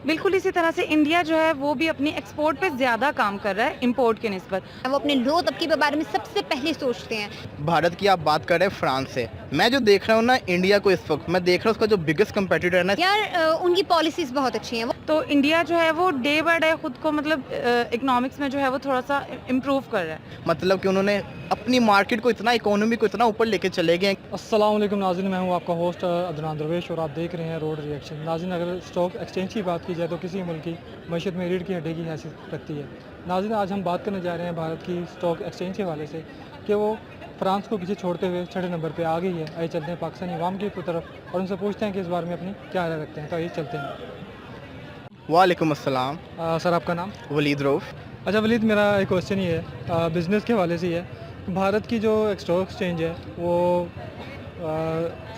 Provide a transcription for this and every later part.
बिल्कुल इसी तरह से इंडिया जो है वो भी अपनी एक्सपोर्ट पे ज़्यादा काम कर रहा है इम्पोर्ट के निस्बत। वो अपने लो तबके के बारे में सबसे पहले सोचते हैं। भारत की आप बात कर रहे हैं फ्रांस से। मैं जो देख रहा हूँ ना इंडिया को इस वक्त मैं देख रहा हूँ उसका जो बिगेस्ट कंपेटिटर है ना। यार उनकी पॉलिसीज़ बहुत अच्छी हैं। वो तो इंडिया जो है वो डे बाय डे खुद को मतलब इकोनॉमिक्स में जो है वो थोड़ा-सा इम्प्रूव कर रहा है। मतलब कि उन्होंने अपनी मार्केट को इतना इकोनॉमी को इतना ऊपर लेके चले गए हैं। अस्सलाम वालेकुम नाज़रीन, मैं हूं आपका होस्ट अदनान दरवेश और आप देख रहे हैं रोड रिएक्शन। नाज़रीन, अगर स्टॉक एक्सचेंज की बात की जाए तो किसी मुल्क की मईशत में रीढ़ की हड्डी की हैसियत रखती है। नाज़रीन, आज हम बात करने जा रहे हैं भारत की स्टॉक एक्सचेंज के हवाले से कि वो फ्रांस को पीछे छोड़ते हुए छठे नंबर पर आ गई है। आइए चलते हैं पाकिस्तानी अवाम की तरफ और उनसे पूछते हैं कि इस बारे में अपनी क्या राय रखते हैं। तो आइए चलते हैं। वालेकुम अस्सलाम। सर, आपका नाम? वलीद रऊफ़। अच्छा वलीद, मेरा एक क्वेश्चन ही है, बिज़नेस के हवाले से ही है। भारत की जो स्टॉक एक्सचेंज है वो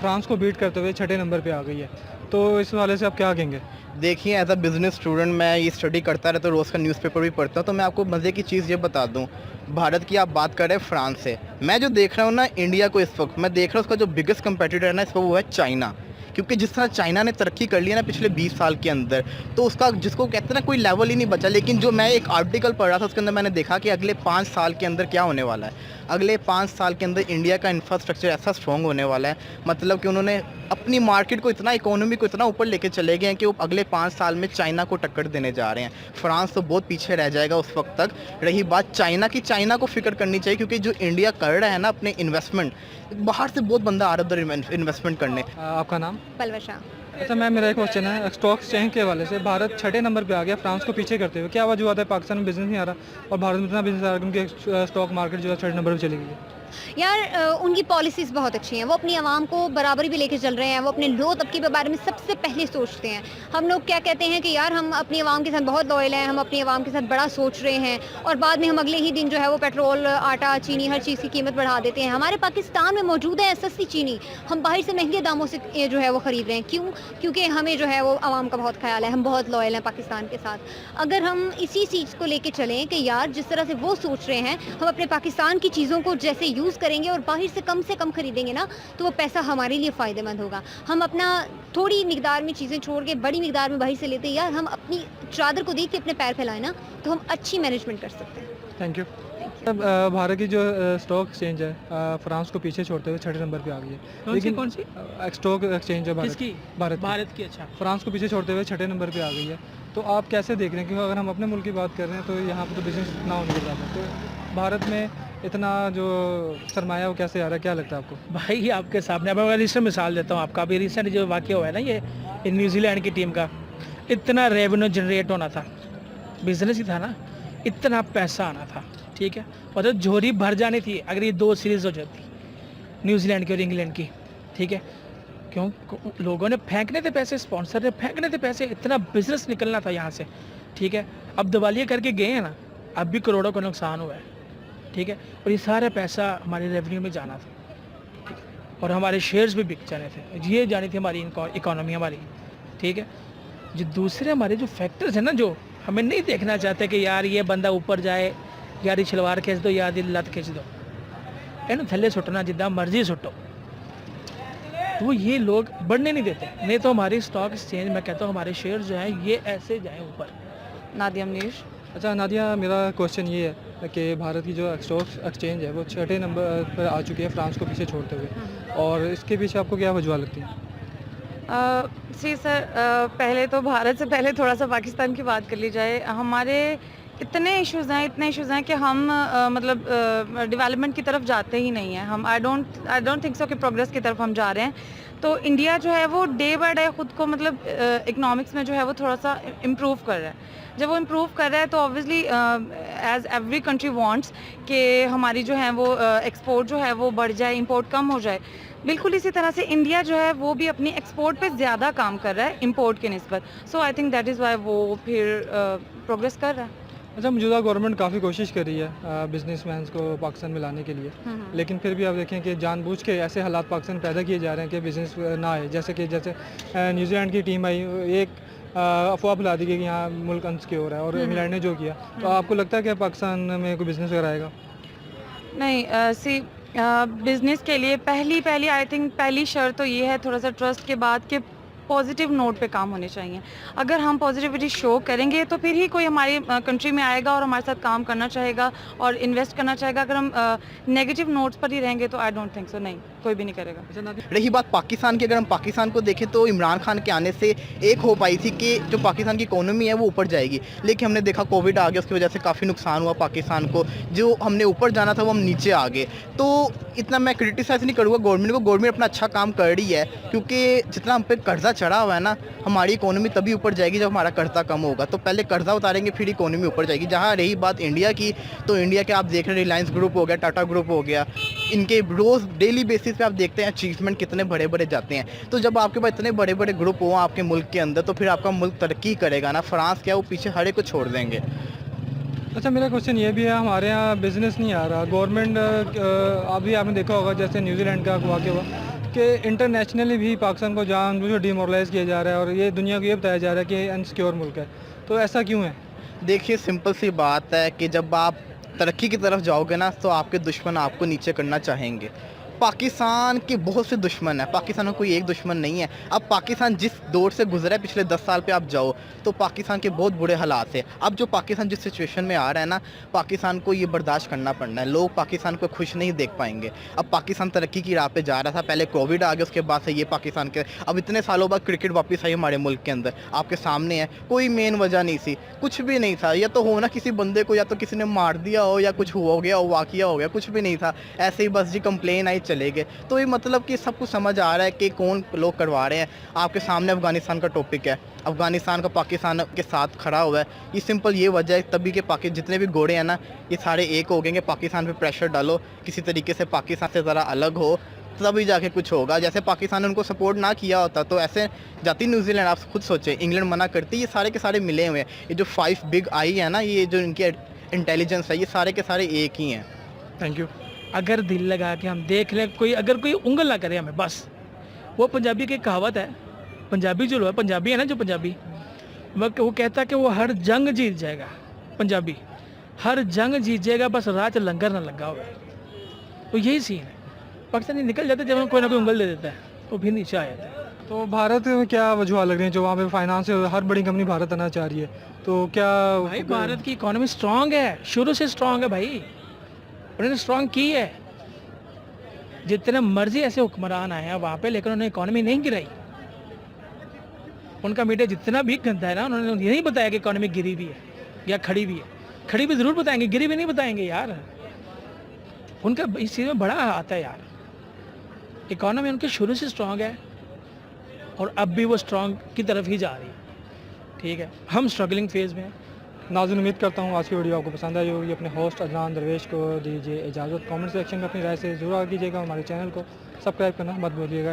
फ्रांस को बीट करते हुए छठे नंबर पे आ गई है, तो इस हवाले से आप क्या कहेंगे? देखिए, एज अ बिज़नेस स्टूडेंट मैं ये स्टडी करता रहता हूँ, रोज़ का न्यूज़पेपर भी पढ़ता हूँ। तो मैं आपको मज़े की चीज़ ये बता दूँ, भारत की आप बात कर रहे हैं फ्रांस से। मैं जो देख रहा हूँ ना इंडिया को इस वक्त मैं देख रहा हूँ उसका जो बिगेस्ट कंपेटिटर है ना इस वक्त वो है चाइना। क्योंकि जिस तरह चाइना ने तरक्की कर ली है ना पिछले 20 साल के अंदर, तो उसका जिसको कहते हैं ना कोई लेवल ही नहीं बचा। लेकिन जो मैं एक आर्टिकल पढ़ रहा था उसके अंदर मैंने देखा कि अगले 5 साल के अंदर क्या होने वाला है। अगले 5 साल के अंदर इंडिया का इंफ्रास्ट्रक्चर ऐसा स्ट्रॉन्ग होने वाला है, मतलब कि उन्होंने अपनी मार्केट को इतना इकोनॉमी को इतना ऊपर लेके चले गए हैं कि वो अगले 5 साल में चाइना को टक्कर देने जा रहे हैं। फ्रांस तो बहुत पीछे रह जाएगा उस वक्त तक। रही बात चाइना की, चाइना को फिक्र करनी चाहिए क्योंकि जो इंडिया कर रहा है ना अपने इन्वेस्टमेंट, बाहर से बहुत बंदा आ रहा है उधर इन्वेस्टमेंट करने। आपका नाम? पलवशा। अच्छा, मेरा एक क्वेश्चन है स्टॉक एक्सचेंज के हवाले से। भारत छठे नंबर पे आ गया फ्रांस को पीछे करते हुए, क्या वजूहत है? पाकिस्तान में बिजनेस नहीं आ रहा और भारत में इतना बिजनेस आ रहा है क्योंकि स्टॉक मार्केट जो है छठे नंबर पे चली गई है। यार उनकी पॉलिसीज़ बहुत अच्छी हैं। वो अपनी आवाम को बराबरी भी लेके चल रहे हैं। वो अपने लो तबके के बारे में सबसे पहले सोचते हैं। हम लोग क्या कहते हैं कि यार हम अपनी आवाम के साथ बहुत लॉयल हैं, हम अपनी आवाम के साथ बड़ा सोच रहे हैं, और बाद में हम अगले ही दिन जो है वो पेट्रोल, आटा, चीनी, हर चीज़ की कीमत बढ़ा देते हैं। हमारे पाकिस्तान में मौजूद है सस्ती चीनी, हम बाहर से महंगे दामों से ये जो है वो ख़रीद रहे हैं। क्यों? क्योंकि हमें जो है वो आवाम का बहुत ख्याल है, हम बहुत लॉयल हैं पाकिस्तान के साथ। अगर हम इसी चीज़ को लेके चलें कि यार जिस तरह से वो सोच रहे हैं, हम अपने पाकिस्तान की चीज़ों को जैसे यूज़ करेंगे और बाहर से कम खरीदेंगे ना, तो वो पैसा हमारे लिए फ़ायदेमंद होगा। हम अपना थोड़ी मिकदार में चीज़ें छोड़ के बड़ी मिकदार में बाहर से लेते हैं। यार हम अपनी चादर को देख के अपने पैर फैलाएं ना, तो हम अच्छी मैनेजमेंट कर सकते हैं। Thank you. अब भारत की जो स्टॉक एक्सचेंज है फ्रांस को पीछे छोड़ते हुए छठे नंबर पे आ गई है। लेकिन कौन सी स्टॉक एक्सचेंज है किसकी? भारत की। अच्छा, फ्रांस को पीछे छोड़ते हुए छठे नंबर पे आ गई है, तो आप कैसे देख रहे हैं? क्योंकि अगर हम अपने मुल्क की बात कर रहे हैं तो यहाँ पर तो बिजनेस इतना होने के बाद है, तो भारत में इतना जो सरमाया वो कैसे आ रहा है, क्या लगता है आपको? भाई आपके सामने अब मैं रिसेंट मिसाल देता हूँ आपका। अभी रिसेंट जो वाक़या हुआ है ना ये न्यूजीलैंड की टीम का, इतना रेवेन्यू जनरेट होना था, बिजनेस ही था ना, इतना पैसा आना था, ठीक है, और तो झोरी भर जानी थी अगर ये 2 सीरीज़ हो जाती न्यूजीलैंड की और इंग्लैंड की, ठीक है। क्यों? लोगों ने फेंकने थे पैसे, स्पॉन्सर ने फेंकने थे पैसे, इतना बिजनेस निकलना था यहाँ से, ठीक है। अब दिवालिया करके गए हैं ना, अब भी करोड़ों का नुकसान हुआ है, ठीक है, और ये सारा पैसा हमारे रेवेन्यू में जाना था, ठीक है? और हमारे शेयर्स भी बिक जाने थे, ये जानी थी हमारी इकोनॉमी हमारी, ठीक है। जो दूसरे हमारे जो फैक्टर्स हैं ना, जो हमें नहीं देखना चाहते कि यार ये बंदा ऊपर जाए, यार ये छलवार खींच दो, यार ये लत खींच दो, है ना, थल्ले सुटना जितना मर्जी सुटो, तो ये लोग बढ़ने नहीं देते। नहीं तो हमारी स्टॉक एक्सचेंज, मैं कहता हूँ हमारे शेयर जो हैं ये ऐसे जाएँ ऊपर। नादिया मनीष। अच्छा नादिया, मेरा क्वेश्चन ये है कि भारत की जो स्टॉक एक्सचेंज है वो छठे नंबर पर आ चुकी है फ्रांस को पीछे छोड़ते हुए, और इसके पीछे आपको क्या वजह लगती है? जी सर, पहले तो भारत से पहले थोड़ा सा पाकिस्तान की बात कर ली जाए। हमारे इतने इश्यूज़ हैं कि हम मतलब डेवलपमेंट की तरफ जाते ही नहीं हैं। हम आई डोंट थिंक सो कि प्रोग्रेस की तरफ हम जा रहे हैं। तो इंडिया जो है वो डे बाय डे खुद को मतलब इकोनॉमिक्स में जो है वो थोड़ा सा इम्प्रूव कर रहा है। जब वो इम्प्रूव कर रहा है तो obviously as every country wants कि हमारी जो है वो एक्सपोर्ट जो है वो बढ़ जाए, इंपोर्ट कम हो जाए। बिल्कुल इसी तरह से इंडिया जो है वो भी अपनी एक्सपोर्ट पे ज़्यादा काम कर रहा है इम्पोर्ट के निस्बत। So I think that is why वो फिर प्रोग्रेस कर रहा है। अच्छा, मौजूदा गवर्नमेंट काफ़ी कोशिश कर रही है बिजनेसमैन को पाकिस्तान में लाने के लिए, लेकिन फिर भी आप देखें कि जानबूझ के ऐसे हालात पाकिस्तान में पैदा किए जा रहे हैं कि बिज़नेस ना आए। जैसे न्यूजीलैंड की टीम आई, एक अफवाह फैला दी गई कि यहाँ मुल्क अनसिक्योर है, और इंग्लैंड ने जो किया, तो आपको लगता है कि पाकिस्तान में कोई बिज़नेस वगैरह आएगा? नहीं, सी बिज़नेस के लिए पहली आई थिंक पहली शर्त तो ये है थोड़ा सा ट्रस्ट के बाद कि पॉजिटिव नोट पे काम होने चाहिए। अगर हम पॉजिटिविटी शो करेंगे तो फिर ही कोई हमारी कंट्री में आएगा और हमारे साथ काम करना चाहेगा और इन्वेस्ट करना चाहेगा। अगर हम नेगेटिव नोट्स पर ही रहेंगे तो आई डोंट थिंक सो, नहीं, कोई भी नहीं करेगा। रही बात पाकिस्तान की, अगर हम पाकिस्तान को देखें तो इमरान खान के आने से एक होप आई थी कि जो पाकिस्तान की इकोनॉमी है वो ऊपर जाएगी, लेकिन हमने देखा कोविड आ गया, उसकी वजह से काफ़ी नुकसान हुआ पाकिस्तान को। जो हमने ऊपर जाना था वो हम नीचे आ गए। तो इतना मैं क्रिटिसाइज़ नहीं करूँगा गवर्नमेंट को, गवर्नमेंट अपना अच्छा काम कर रही है, क्योंकि जितना हम पे कर्जा चढ़ा हुआ है ना, हमारी इकोनॉमी तभी ऊपर जाएगी जब हमारा कर्जा कम होगा। तो पहले कर्जा उतारेंगे फिर इकोनॉमी ऊपर जाएगी। जहाँ रही बात इंडिया की, तो इंडिया के आप देख रहे हैं रिलायंस ग्रुप हो गया, टाटा ग्रुप हो गया, इनके रोज़ डेली बेसिस पे आप देखते हैं अचीवमेंट कितने बड़े बड़े जाते हैं। तो जब आपके पास इतने बड़े बड़े ग्रुप हो आपके मुल्क के अंदर, तो फिर आपका मुल्क तरक्की करेगा ना। फ्रांस क्या, वो पीछे हर एक को छोड़ देंगे। अच्छा, मेरा क्वेश्चन ये भी है, हमारे यहाँ बिज़नेस नहीं आ रहा। गवर्नमेंट अभी आपने देखा होगा जैसे न्यूजीलैंड का वाक़या हुआ कि इंटरनेशनली भी पाकिस्तान को जानबूझकर डिमोरलाइज़ किया जा रहा है और ये दुनिया को ये बताया जा रहा है कि ये अनसिक्योर मुल्क है। तो ऐसा क्यों है? देखिए, सिंपल सी बात है कि जब आप तरक्की की तरफ जाओगे ना, तो आपके दुश्मन आपको नीचे करना चाहेंगे। पाकिस्तान के बहुत से दुश्मन हैं, पाकिस्तान का कोई एक दुश्मन नहीं है। अब पाकिस्तान जिस दौर से गुजरा है पिछले 10 साल पे आप जाओ तो पाकिस्तान के बहुत बुरे हालात है। अब जो पाकिस्तान जिस सिचुएशन में आ रहा है ना, पाकिस्तान को ये बर्दाश्त करना पड़ना है। लोग पाकिस्तान को खुश नहीं देख पाएंगे। अब पाकिस्तान तरक्की की राह पे जा रहा था, पहले कोविड आ गया, उसके बाद से ये पाकिस्तान के अब इतने सालों बाद क्रिकेट वापस आई हमारे मुल्क के अंदर, आपके सामने है। कोई मेन वजह नहीं थी, कुछ भी नहीं था। या तो हो ना किसी बंदे को, या तो किसी ने मार दिया हो, या कुछ हो गया हो, वाकया हो गया, कुछ भी नहीं था। ऐसे ही बस जी कंप्लेन आई, चले गए। तो ये मतलब कि सब कुछ समझ आ रहा है कि कौन लोग करवा रहे हैं। आपके सामने अफगानिस्तान का टॉपिक है, अफगानिस्तान का पाकिस्तान के साथ खड़ा हुआ है। ये सिंपल ये वजह है तभी के जितने भी घोड़े हैं ना, ये सारे एक हो गए। पाकिस्तान पे प्रेशर डालो, किसी तरीके से पाकिस्तान से ज़रा अलग हो, तभी जाके कुछ होगा। जैसे पाकिस्तान ने उनको सपोर्ट ना किया होता तो ऐसे जाती न्यूजीलैंड। आप खुद सोचें, इंग्लैंड मना करती, ये सारे के सारे मिले हुए हैं। ये जो 5 बिग आई है ना, ये जो इनकी इंटेलिजेंस है, ये सारे के सारे एक ही हैं। Thank you. अगर दिल लगा के हम देख लें, अगर कोई उंगल ना करे हमें, बस। वो पंजाबी की कहावत है, पंजाबी जो है, पंजाबी है ना जो पंजाबी, वो कहता है कि वो हर जंग जीत जाएगा। पंजाबी हर जंग जीत जाएगा, बस राह च लंगर ना लगा हुआ है। तो यही सीन है। पाकिस्तानी निकल जाते जब कोई ना कोई उंगल दे देता है तो फिर नीचे आ जाता है। तो भारत में क्या वजूहत लग रही है जो वहाँ पे फाइनेंस हर बड़ी कंपनी भारत आना चाह रही है? तो क्या भाई भारत की इकोनॉमी स्ट्रांग है, शुरू से स्ट्रांग है भाई, उन्होंने स्ट्रांग की है। जितने मर्जी ऐसे हुक्मरान आए हैं वहाँ पे, लेकिन उन्होंने इकोनॉमी नहीं गिराई। उनका मीडिया जितना भी गंदा है ना, उन्होंने ये नहीं बताया कि इकोनॉमी गिरी भी है या खड़ी भी है। खड़ी भी ज़रूर बताएंगे, गिरी भी नहीं बताएंगे यार। उनका इस चीज़ में बड़ा हाथ है यार। इकोनॉमी उनकी शुरू से स्ट्रांग है और अब भी वो स्ट्रांग की तरफ ही जा रही है। ठीक है, हम स्ट्रगलिंग फेज़ में हैं। नाज़रीन, उम्मीद करता हूँ आज की वीडियो आपको पसंद आई होगी। अपने होस्ट अदनान दरवेश को दीजिए इजाज़त। कमेंट सेक्शन में अपनी राय से ज़रूर आगे कीजिएगा। हमारे चैनल को सब्सक्राइब करना मत भूलिएगा।